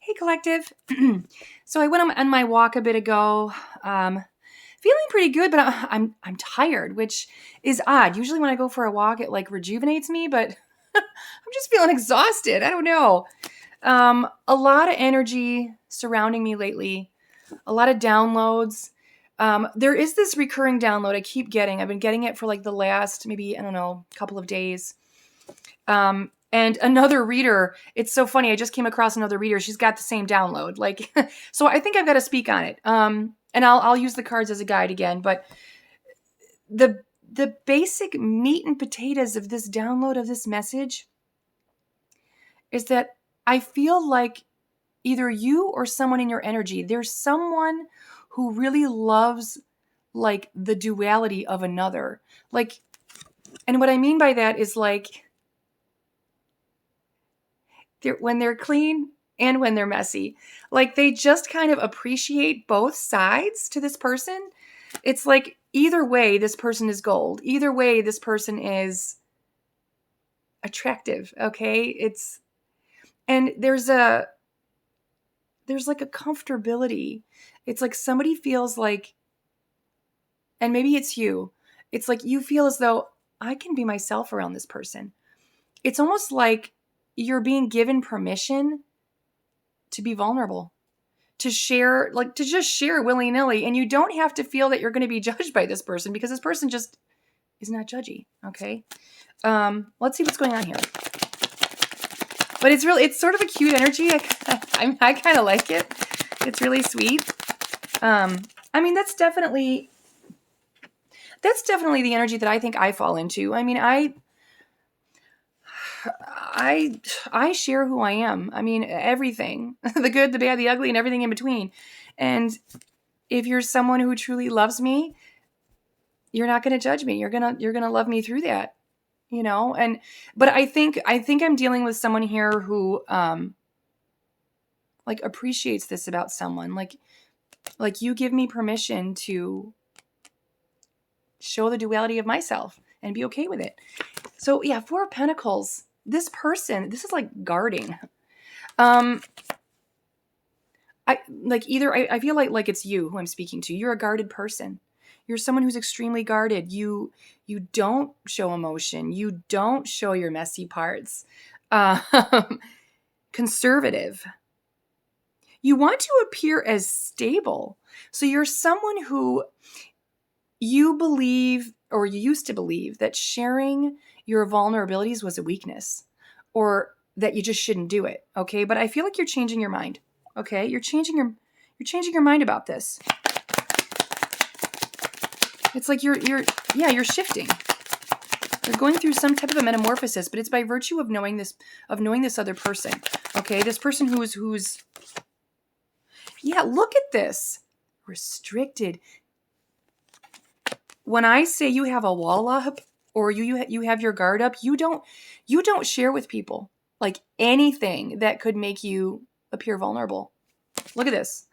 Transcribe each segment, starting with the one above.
Hey, collective. So I went on my walk a bit ago, feeling pretty good, but I'm tired, which is odd. Usually when I go for a walk, it like rejuvenates me, but I'm just feeling exhausted. I don't know. A lot of energy surrounding me lately. A lot of downloads. There is this recurring download I keep getting. I've been getting it for like the last maybe I don't know couple of days. And another reader, it's so funny. I just came across another reader. She's got the same download. Like, so I think I've got to speak on it. And I'll use the cards as a guide again. But the basic meat and potatoes of this download of this message is that I feel like either you or someone in your energy, there's someone who really loves like the duality of another. Like, and what I mean by that is like, when they're clean and when they're messy. Like they just kind of appreciate both sides to this person. It's like either way, this person is gold. Either way, this person is attractive. Okay. And there's like a comfortability. It's like somebody feels like, and maybe it's you. It's like you feel as though I can be myself around this person. It's almost like you're being given permission to be vulnerable, to share, like to just share willy-nilly. And you don't have to feel that you're going to be judged by this person because this person just is not judgy. Okay. Let's see what's going on here. But it's sort of a cute energy. I kind of like it. It's really sweet. I mean, that's definitely the energy that I think I fall into. I mean, I share who I am. I mean, everything, the good, the bad, the ugly, and everything in between. And if you're someone who truly loves me, you're not going to judge me. You're going to love me through that, but I think I'm dealing with someone here who, like appreciates this about someone. Like you give me permission to show the duality of myself and be okay with it. So yeah, Four of Pentacles, this person, this is like guarding. I feel like it's you who I'm speaking to. You're a guarded person. You're someone who's extremely guarded. You don't show emotion. You don't show your messy parts. Conservative. You want to appear as stable. So you're someone who you believe, or you used to believe, that sharing your vulnerabilities was a weakness, or that you just shouldn't do it. Okay, but I feel like you're changing your mind. Okay, you're changing your mind about this. It's like you're shifting. You're going through some type of a metamorphosis, but it's by virtue of knowing this other person. Okay, this person who's look at this. Restricted. When I say you have a wall up, or you have your guard up, you don't share with people like anything that could make you appear vulnerable. Look at this.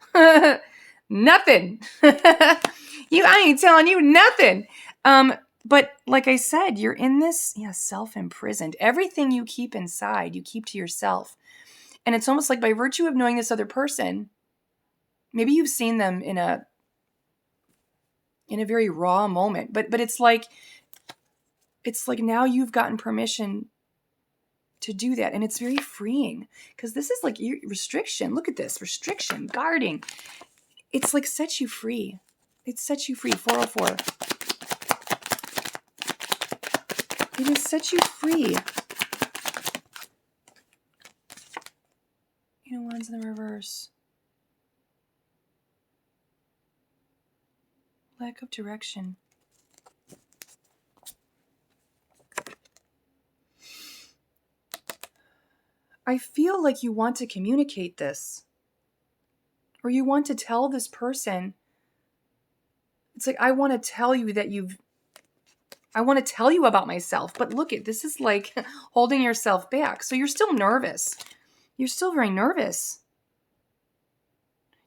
Nothing. I ain't telling you nothing. But like I said, you're in this self-imprisoned. Everything you keep inside, you keep to yourself. And it's almost like by virtue of knowing this other person, maybe you've seen them in a very raw moment, but it's like now you've gotten permission to do that. And it's very freeing because this is like restriction. Look at this, restriction, guarding. It's like sets you free. It sets you free. 404. It has set you free. Wands in the reverse. Lack of direction. I feel like you want to communicate this, or you want to tell this person. It's like, I want to tell you that I want to tell you about myself, but look at this is like holding yourself back. So you're still nervous. You're still very nervous.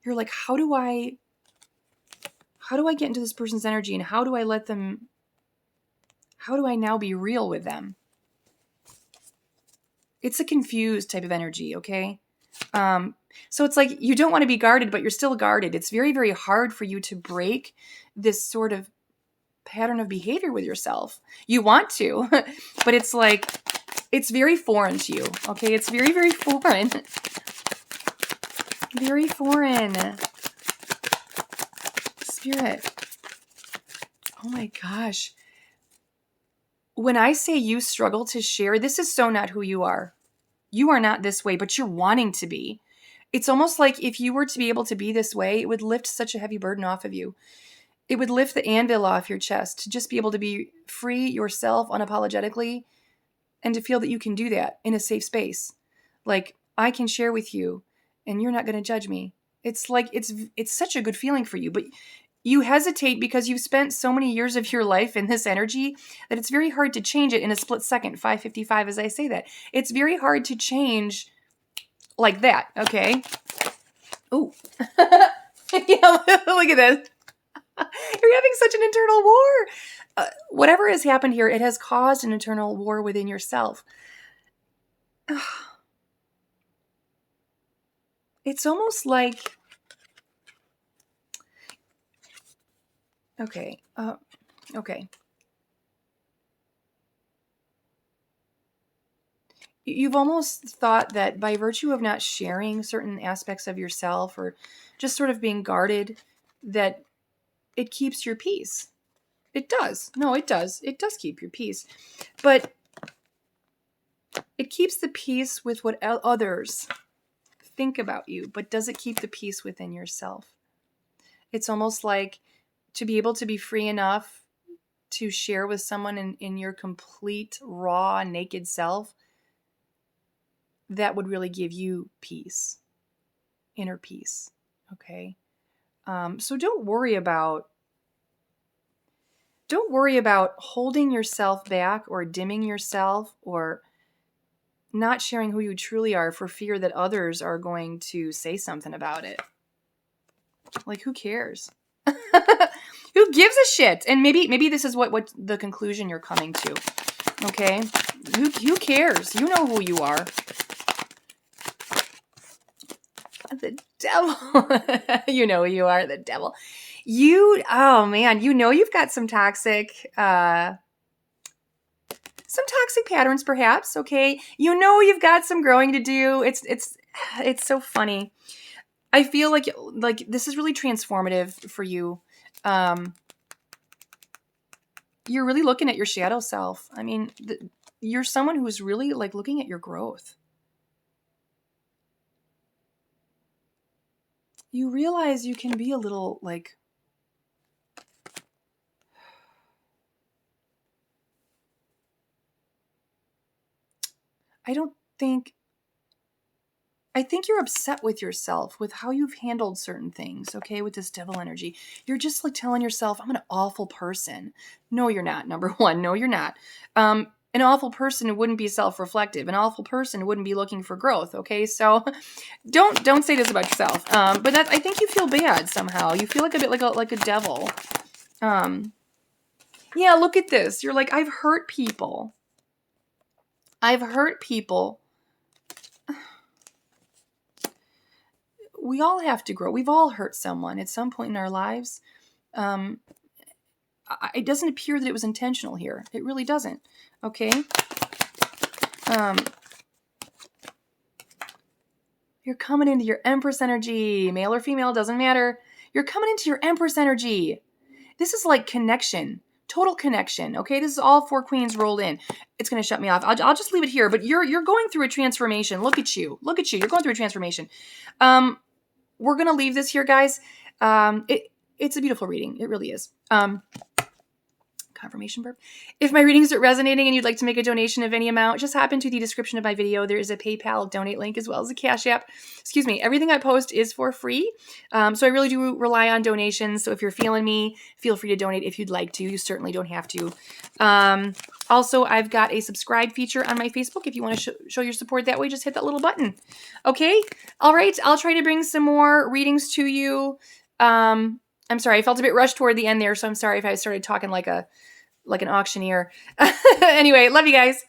You're like, how do I get into this person's energy, and how do I now be real with them? It's a confused type of energy, okay? So it's like you don't want to be guarded, but you're still guarded. It's very, very hard for you to break this sort of pattern of behavior with yourself. You want to, but it's like, it's very foreign to you. Okay. It's very, very foreign. Very foreign. Spirit. Oh my gosh. When I say you struggle to share, this is so not who you are. You are not this way, but you're wanting to be. It's almost like if you were to be able to be this way, it would lift such a heavy burden off of you. It would lift the anvil off your chest to just be able to be free yourself unapologetically and to feel that you can do that in a safe space. Like, I can share with you and you're not going to judge me. It's like, it's such a good feeling for you, but you hesitate because you've spent so many years of your life in this energy that it's very hard to change it in a split second. 5:55 as I say that. It's very hard to change like that, okay? Ooh. Yeah, look at this. You're having such an internal war. Whatever has happened here, it has caused an internal war within yourself. It's almost like, okay, okay. You've almost thought that by virtue of not sharing certain aspects of yourself or just sort of being guarded, that it keeps your peace. It does. No, it does. It does keep your peace. But it keeps the peace with what others think about you, but does it keep the peace within yourself? It's almost like to be able to be free enough to share with someone in your complete, raw, naked self, that would really give you peace, inner peace. Okay. So don't worry about holding yourself back or dimming yourself or not sharing who you truly are for fear that others are going to say something about it. Like, who cares? Who gives a shit? And maybe this is what the conclusion you're coming to. Okay? Who cares? You know who you are. The devil. You know who you are, the devil. Oh man, you've got some toxic patterns perhaps, okay? You've got some growing to do. It's so funny. I feel like this is really transformative for you. You're really looking at your shadow self. I mean, you're someone who's really like looking at your growth. You realize you can be a little like, I think you're upset with yourself with how you've handled certain things, okay, with this devil energy. You're just like telling yourself, I'm an awful person. No, you're not, number one. No, you're not. An awful person wouldn't be self-reflective. An awful person wouldn't be looking for growth, okay? So don't say this about yourself. But I think you feel bad somehow. You feel like a bit like a devil. Yeah, look at this. You're like, I've hurt people. We all have to grow. We've all hurt someone at some point in our lives. It doesn't appear that it was intentional here. It really doesn't. Okay? You're coming into your Empress energy. Male or female, doesn't matter. You're coming into your Empress energy. This is like connection. Total connection. Okay? This is all 4 queens rolled in. It's going to shut me off. I'll just leave it here. But you're going through a transformation. Look at you. You're going through a transformation. We're going to leave this here, guys. It's a beautiful reading. It really is. Confirmation burp. If my readings are resonating and you'd like to make a donation of any amount, just hop into the description of my video. There is a PayPal donate link as well as a Cash App. Excuse me. Everything I post is for free. So I really do rely on donations. So if you're feeling me, feel free to donate if you'd like to. You certainly don't have to. Also, I've got a subscribe feature on my Facebook. If you want to show your support that way, just hit that little button. Okay? All right. I'll try to bring some more readings to you. I'm sorry. I felt a bit rushed toward the end there, so I'm sorry if I started talking like an auctioneer. Anyway, love you guys.